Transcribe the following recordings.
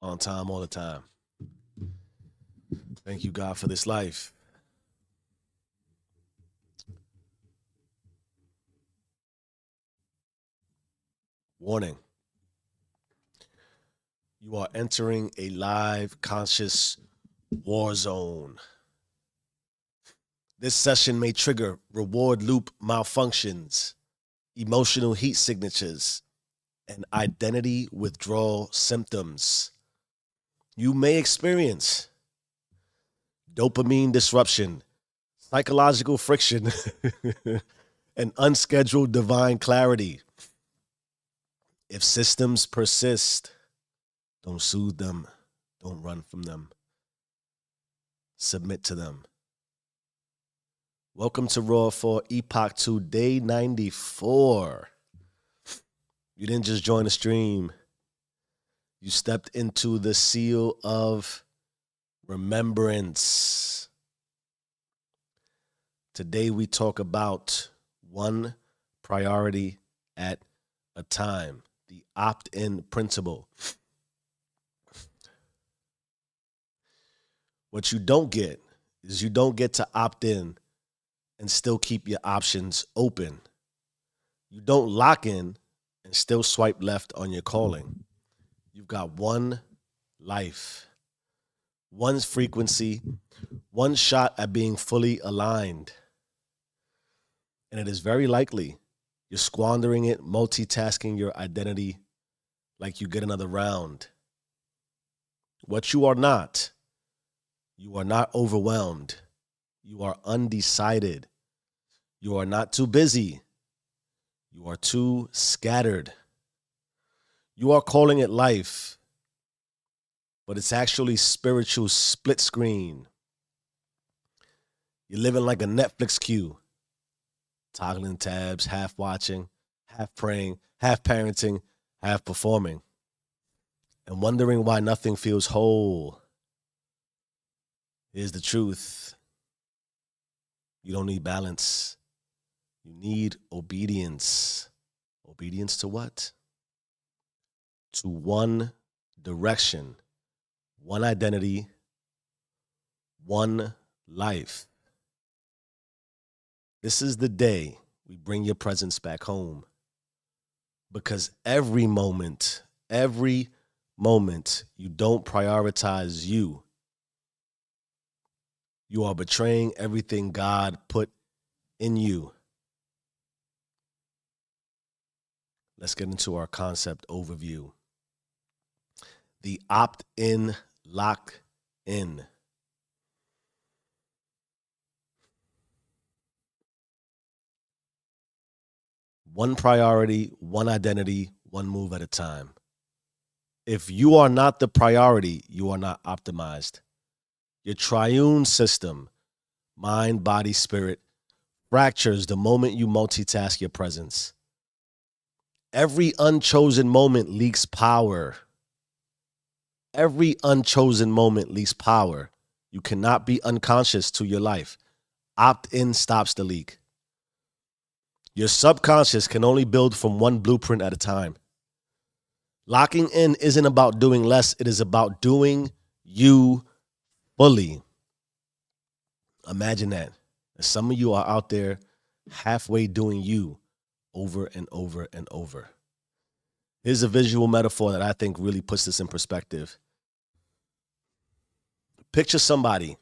on time, all the time. Thank you, God, for this life. Warning, you are entering a live conscious war zone. This session may trigger reward loop malfunctions, emotional heat signatures, and identity withdrawal symptoms. You may experience dopamine disruption, psychological friction, and unscheduled divine clarity. If systems persist, don't soothe them, don't run from them, submit to them. Welcome to Raw for Epoch 2, day 94. You didn't just join the stream, you stepped into the seal of remembrance. Today we talk about one priority at a time, the opt-in principle. What you don't get is you don't get to opt in and still keep your options open. You don't lock in and still swipe left on your calling. You've got one life, one frequency, one shot at being fully aligned. And it is very likely you're squandering it, multitasking your identity like you get another round. What you are not overwhelmed. You are undecided. You are not too busy. You are too scattered. You are calling it life, but it's actually spiritual split screen. You're living like a Netflix queue, toggling tabs, half watching, half praying, half parenting, half performing, and wondering why nothing feels whole. Here's the truth. You don't need balance. You need obedience. Obedience to what? To one direction, one identity, one life. This is the day we bring your presence back home. Because every moment you don't prioritize you, you are betraying everything God put in you. Let's get into our concept overview. The opt-in, lock-in. One priority, one identity, one move at a time. If you are not the priority, you are not optimized. Your triune system, mind, body, spirit, fractures the moment you multitask your presence. Every unchosen moment leaks power. Every unchosen moment leaks power. You cannot be unconscious to your life. Opt-in stops the leak. Your subconscious can only build from one blueprint at a time. Locking in isn't about doing less. It is about doing you fully. Imagine that. Some of you are out there halfway doing you over and over and over. Here's a visual metaphor that I think really puts this in perspective. Picture somebody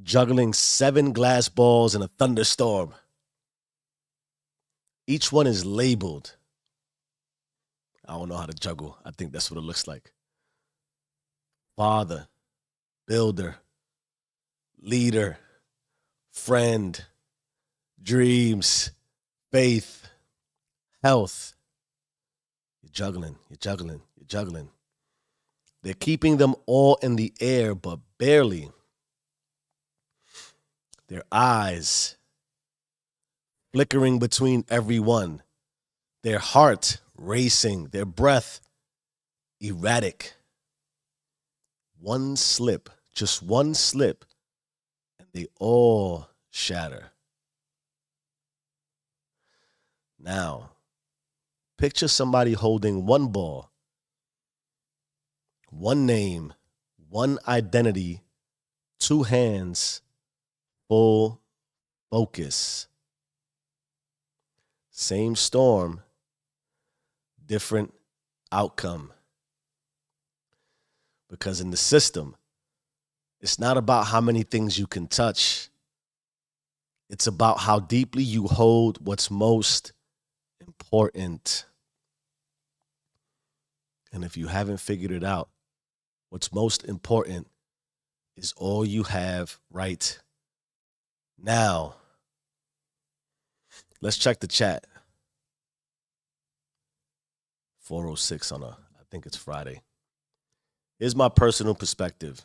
juggling 7 glass balls in a thunderstorm. Each one is labeled. I don't know how to juggle. I think that's what it looks like. Father, builder, leader, friend, dreams, faith, health. You're juggling. They're keeping them all in the air, but barely. Their eyes flickering between every one. Their heart racing, their breath erratic. One slip, just one slip, and they all shatter. Now, picture somebody holding one ball, one name, one identity, two hands, full focus. Same storm, different outcome. Because in the system, it's not about how many things you can touch. It's about how deeply you hold what's most important. And if you haven't figured it out, what's most important is all you have right now. Let's check the chat. 4:06 on I think it's Friday. Here's my personal perspective.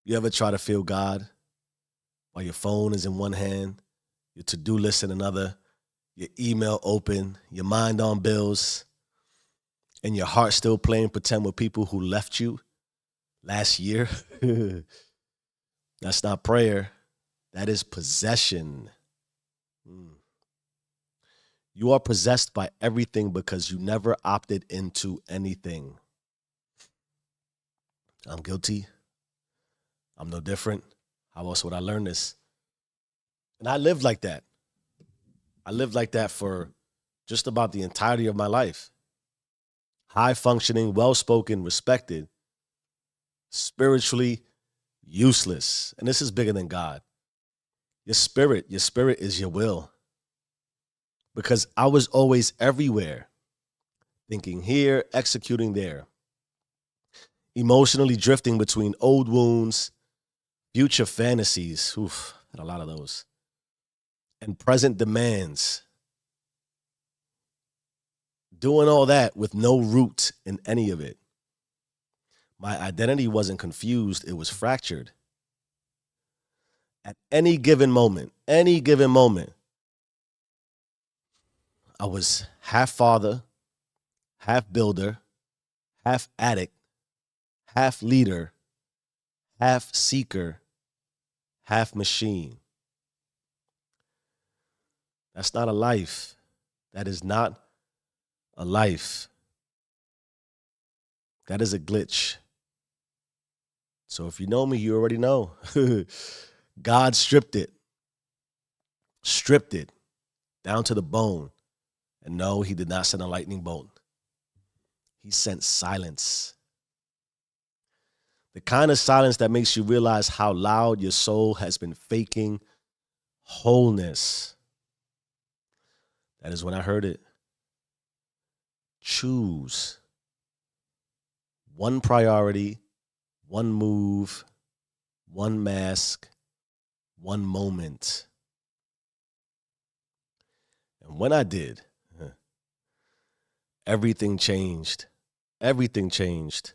You ever try to feel God while your phone is in one hand, your to-do list in another, your email open, your mind on bills, and your heart still playing pretend with people who left you last year? That's not prayer. That is possession. You are possessed by everything because you never opted into anything. I'm guilty. I'm no different. How else would I learn this? And I lived like that. I lived like that for just about the entirety of my life. High functioning, well spoken, respected, spiritually useless. And this is bigger than God. Your spirit is your will. Because I was always everywhere, thinking here, executing there, emotionally drifting between old wounds, future fantasies, had a lot of those, and present demands. Doing all that with no root in any of it. My identity wasn't confused, it was fractured. At any given moment, I was half father, half builder, half addict, half leader, half seeker, half machine. That's not a life. That is not a life. That is a glitch. So if you know me, you already know. God stripped it down to the bone. And no, he did not send a lightning bolt. He sent silence. The kind of silence that makes you realize how loud your soul has been faking wholeness. That is when I heard it. Choose one priority, one move, one mask, one moment. And when I did, everything changed. Everything changed.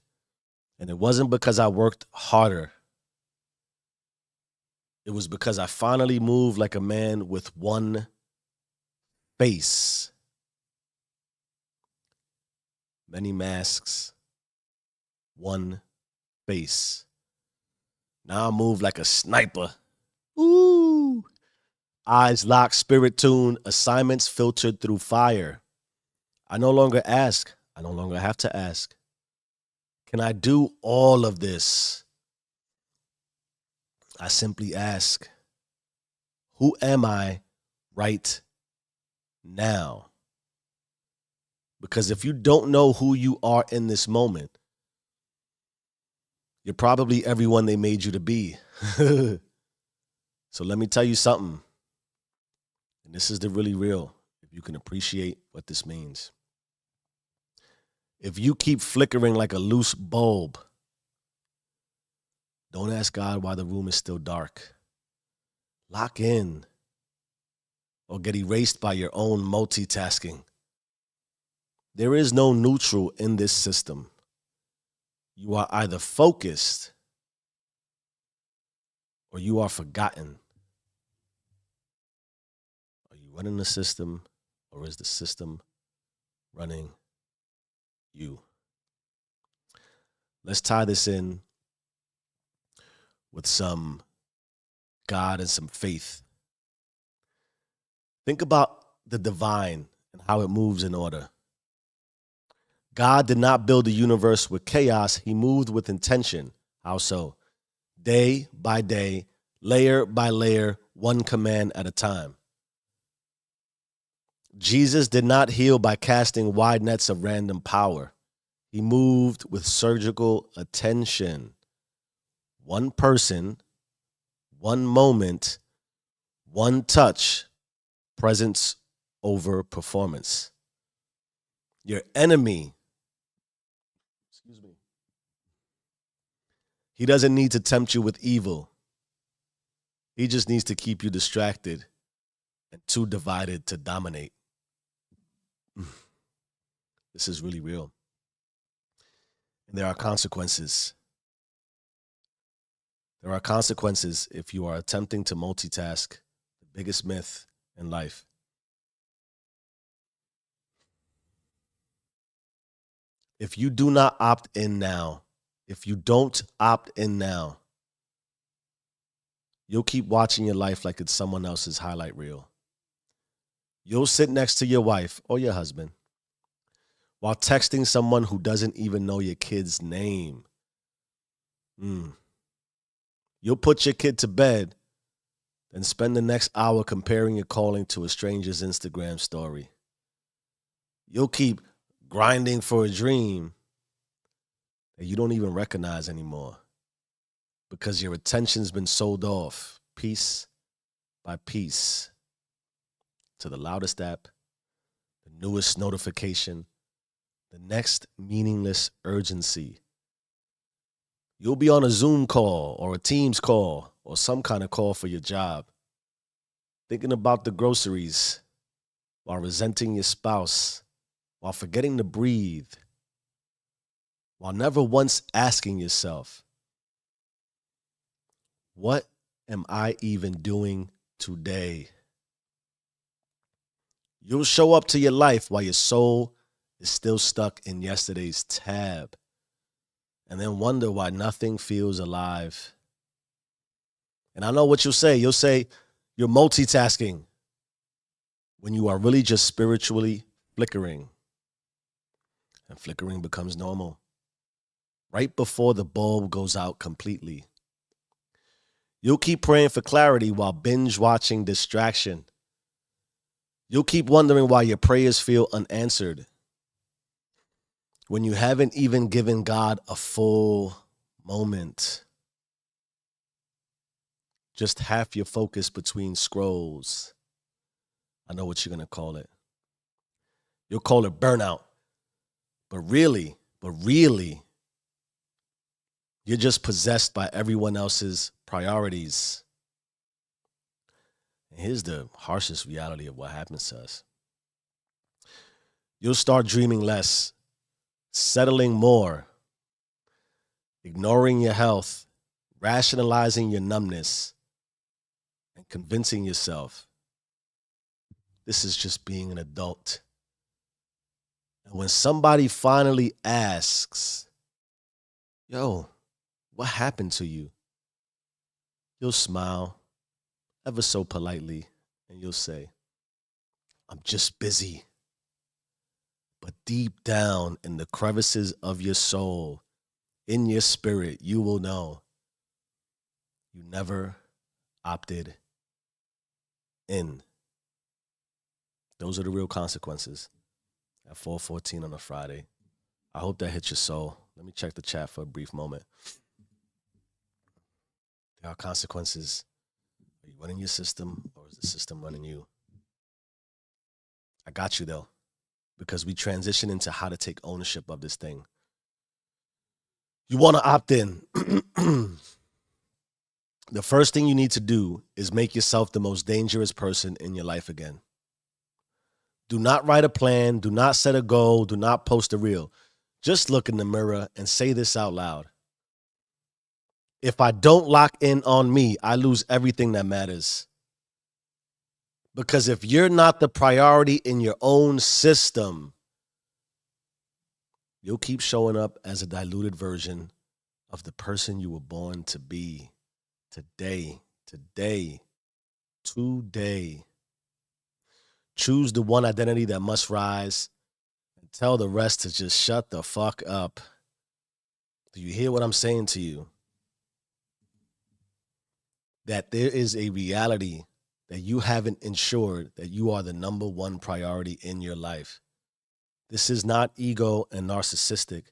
And it wasn't because I worked harder. It was because I finally moved like a man with one face. Many masks, one face. Now I move like a sniper. Ooh. Eyes locked, spirit tuned, assignments filtered through fire. I no longer ask. I no longer have to ask. Can I do all of this? I simply ask, who am I right now? Because if you don't know who you are in this moment, you're probably everyone they made you to be. So let me tell you something. And this is the really real, if you can appreciate what this means. If you keep flickering like a loose bulb, don't ask God why the room is still dark. Lock in or get erased by your own multitasking. There is no neutral in this system. You are either focused or you are forgotten. Are you running the system or is the system running you? Let's tie this in with some God and some faith. Think about the divine and how it moves in order. God did not build the universe with chaos. He moved with intention. How so? Day by day, layer by layer, one command at a time. Jesus did not heal by casting wide nets of random power. He moved with surgical attention. One person, one moment, one touch, presence over performance. Your enemy, he doesn't need to tempt you with evil. He just needs to keep you distracted and too divided to dominate. This is really real. And there are consequences. There are consequences if you are attempting to multitask, the biggest myth in life. If you do not opt in now, if you don't opt in now, you'll keep watching your life like it's someone else's highlight reel. You'll sit next to your wife or your husband while texting someone who doesn't even know your kid's name. You'll put your kid to bed and spend the next hour comparing your calling to a stranger's Instagram story. You'll keep grinding for a dream that you don't even recognize anymore because your attention's been sold off piece by piece to the loudest app, the newest notification, the next meaningless urgency. You'll be on a Zoom call or a Teams call or some kind of call for your job, thinking about the groceries while resenting your spouse, while forgetting to breathe, while never once asking yourself, what am I even doing today? You'll show up to your life while your soul is still stuck in yesterday's tab, and then wonder why nothing feels alive. And I know what you'll say. You'll say you're multitasking when you are really just spiritually flickering. And flickering becomes normal right before the bulb goes out completely. You'll keep praying for clarity while binge watching distraction. You'll keep wondering why your prayers feel unanswered when you haven't even given God a full moment. Just half your focus between scrolls. I know what you're going to call it. You'll call it burnout. But really, you're just possessed by everyone else's priorities. And here's the harshest reality of what happens to us. You'll start dreaming less, settling more, ignoring your health, rationalizing your numbness, and convincing yourself this is just being an adult. And when somebody finally asks, yo, what happened to you? You'll smile ever so politely and you'll say, I'm just busy. But deep down in the crevices of your soul, in your spirit, you will know you never opted in. Those are the real consequences at 4:14 on a Friday. I hope that hits your soul. Let me check the chat for a brief moment. There are consequences. Are you running your system or is the system running you? I got you though, because we transition into how to take ownership of this thing. You want to opt in. The first thing you need to do is make yourself the most dangerous person in your life again. Do not write a plan. Do not set a goal. Do not post a reel. Just look in the mirror and say this out loud. If I don't lock in on me, I lose everything that matters. Because if you're not the priority in your own system, you'll keep showing up as a diluted version of the person you were born to be. Today. Choose the one identity that must rise and tell the rest to just shut the fuck up. Do you hear what I'm saying to you? That there is a reality that you haven't ensured that you are the number one priority in your life. This is not ego and narcissistic.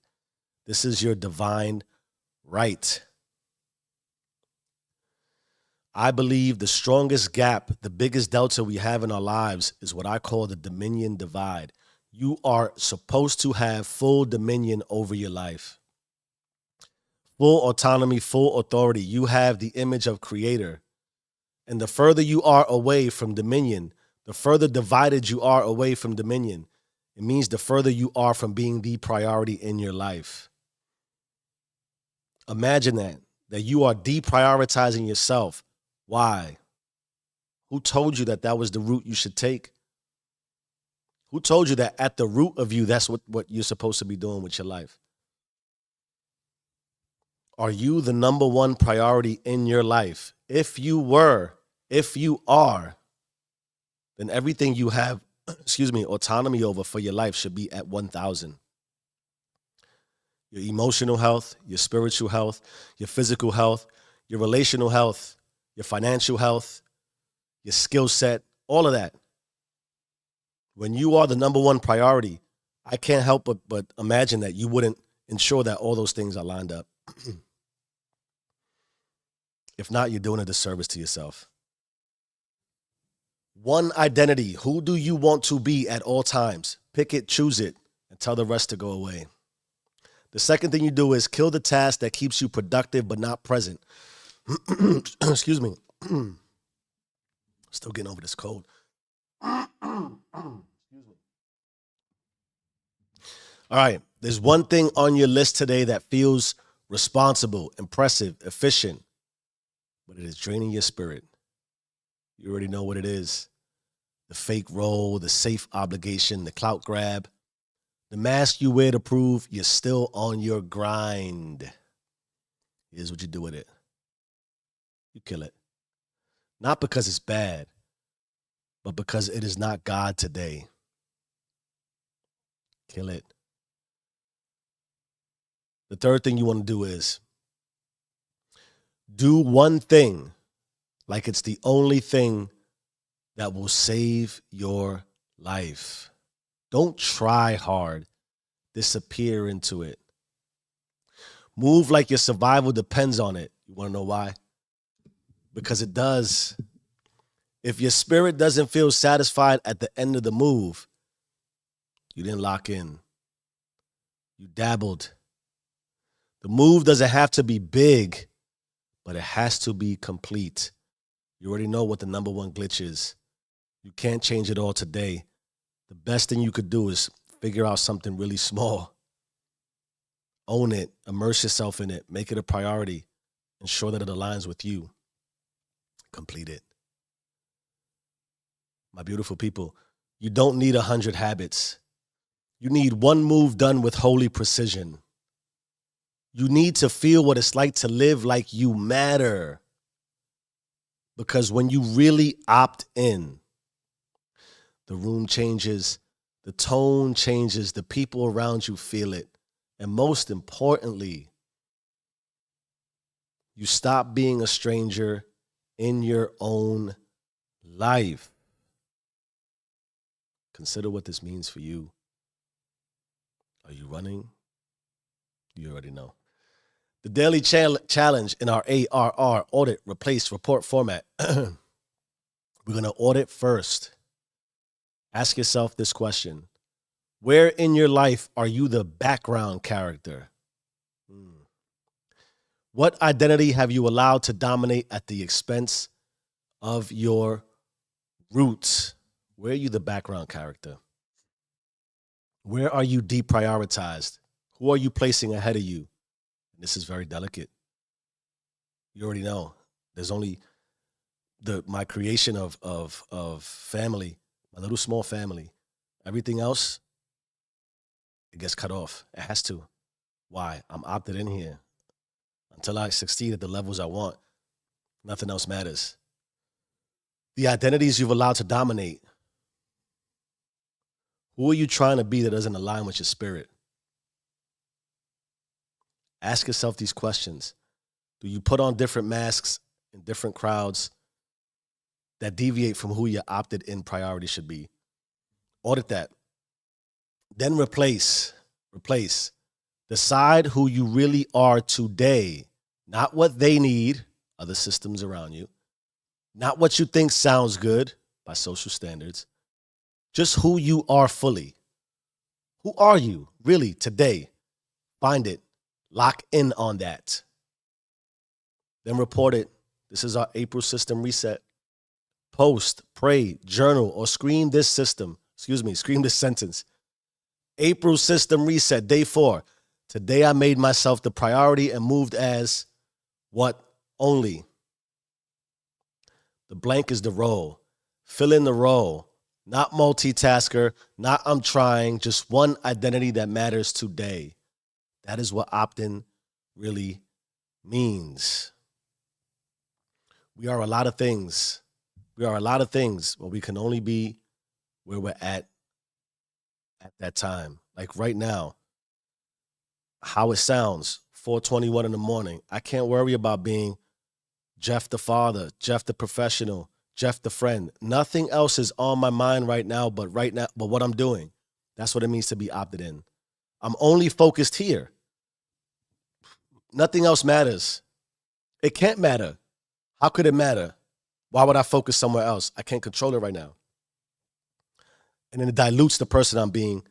This is your divine right. I believe the strongest gap, the biggest delta we have in our lives is what I call the dominion divide. You are supposed to have full dominion over your life. Full autonomy, full authority. You have the image of creator. And the further you are away from dominion, the further divided you are away from dominion. It means the further you are from being the priority in your life. Imagine that you are deprioritizing yourself. Why? Who told you that that was the route you should take? Who told you that at the root of you, that's what you're supposed to be doing with your life? Are you the number one priority in your life? If you are, then everything you have, autonomy over for your life should be at 1,000. Your emotional health, your spiritual health, your physical health, your relational health, your financial health, your skill set, all of that. When you are the number one priority, I can't help but imagine that you wouldn't ensure that all those things are lined up. If not, you're doing a disservice to yourself. One identity. Who do you want to be at all times? Pick it, choose it, and tell the rest to go away. The second thing you do is kill the task that keeps you productive but not present. Excuse me. Still getting over this cold. Excuse me. All right. There's one thing on your list today that feels responsible, impressive, efficient, but it is draining your spirit. You already know what it is. The fake role, the safe obligation, the clout grab, the mask you wear to prove you're still on your grind. Here's what you do with it. You kill it. Not because it's bad, but because it is not God today. Kill it. The third thing you want to do is do one thing like it's the only thing that will save your life. Don't try hard. Disappear into it. Move like your survival depends on it. You want to know why? Because it does. If your spirit doesn't feel satisfied at the end of the move, you didn't lock in. You dabbled. The move doesn't have to be big, but it has to be complete. You already know what the number one glitch is. You can't change it all today. The best thing you could do is figure out something really small. Own it. Immerse yourself in it. Make it a priority. Ensure that it aligns with you. Complete it. My beautiful people, you don't need 100 habits. You need one move done with holy precision. You need to feel what it's like to live like you matter. Because when you really opt in, the room changes, the tone changes, the people around you feel it. And most importantly, you stop being a stranger in your own life. Consider what this means for you. Are you running? You already know. The daily challenge in our ARR, audit, replace, report format. We're going to audit first. Ask yourself this question. Where in your life are you the background character? What identity have you allowed to dominate at the expense of your roots? Where are you the background character? Where are you deprioritized? Who are you placing ahead of you? This is very delicate. You already know. There's only my creation of family, my little small family. Everything else, it gets cut off. It has to. Why? I'm opted in here. Until I succeed at the levels I want, nothing else matters. The identities you've allowed to dominate. Who are you trying to be that doesn't align with your spirit? Ask yourself these questions. Do you put on different masks in different crowds that deviate from who your opted in priority should be? Audit that. Then replace. Decide who you really are today, not what they need, other systems around you, not what you think sounds good by social standards, just who you are fully. Who are you really today? Find it. Lock in on that. Then report it. This is our April system reset. Post, pray, journal, or scream this sentence. April system reset, day 4. Today I made myself the priority and moved as what only. The blank is the role. Fill in the role. Not multitasker, not I'm trying, just one identity that matters today. That is what opt-in really means. We are a lot of things. But we can only be where we're at that time. Like right now, how it sounds, 4:21 in the morning. I can't worry about being Jeff the father, Jeff the professional, Jeff the friend. Nothing else is on my mind right now, but what I'm doing. That's what it means to be opted in. I'm only focused here. Nothing else matters. It can't matter. How could it matter? Why would I focus somewhere else? I can't control it right now. And then it dilutes the person I'm being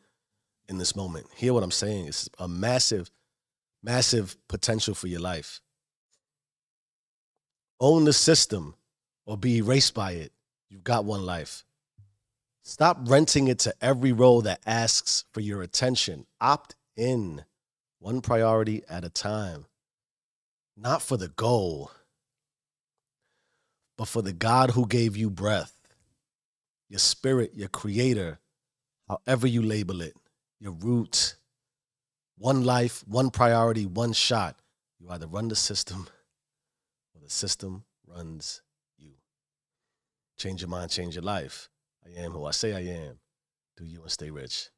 in this moment. Hear what I'm saying? It's a massive, massive potential for your life. Own the system or be erased by it. You've got one life. Stop renting it to every role that asks for your attention. Opt in, one priority at a time. Not for the goal, but for the God who gave you breath, your spirit, your creator, however you label it, your root. One life, one priority, one shot. You either run the system or the system runs you. Change your mind, change your life. I am who I say I am. Do you and stay rich.